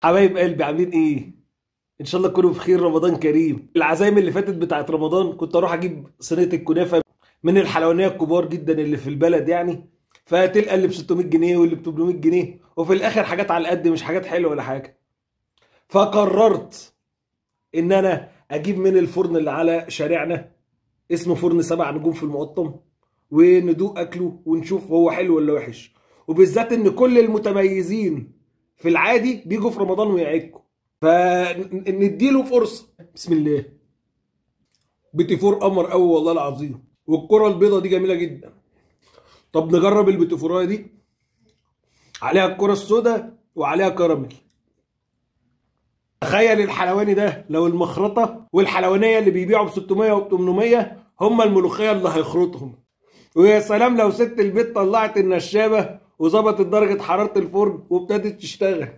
حبايب قلبي عاملين ايه؟ ان شاء الله تكونوا بخير. رمضان كريم. العزايم اللي فاتت بتاعت رمضان كنت اروح اجيب صينيه الكنافه من الحلوانيه الكبار جدا اللي في البلد يعني، فتلقى اللي ب 600 جنيه واللي ب 800 جنيه، وفي الاخر حاجات على قد، مش حاجات حلوه ولا حاجه. فقررت ان انا اجيب من الفرن اللي على شارعنا، اسمه فرن 7 نجوم في المقطم، وندوق اكله ونشوف هو حلو ولا وحش. وبالذات ان كل المتميزين في العادي بيجوا في رمضان ويعكوا، فنديله فرصه. بسم الله. بيتي فور قمر قوي والله العظيم، والكره البيضه دي جميله جدا. طب نجرب البيتي فورايه دي، عليها الكره السوداء وعليها كراميل. تخيل الحلواني ده لو المخرطه والحلوانيه اللي بيبيعوا ب 600 و 800 هم الملوخيه اللي هيخرطهم. ويا سلام لو ست البيت طلعت النشابه وظبطت درجه حراره الفرن وابتدت تشتغل.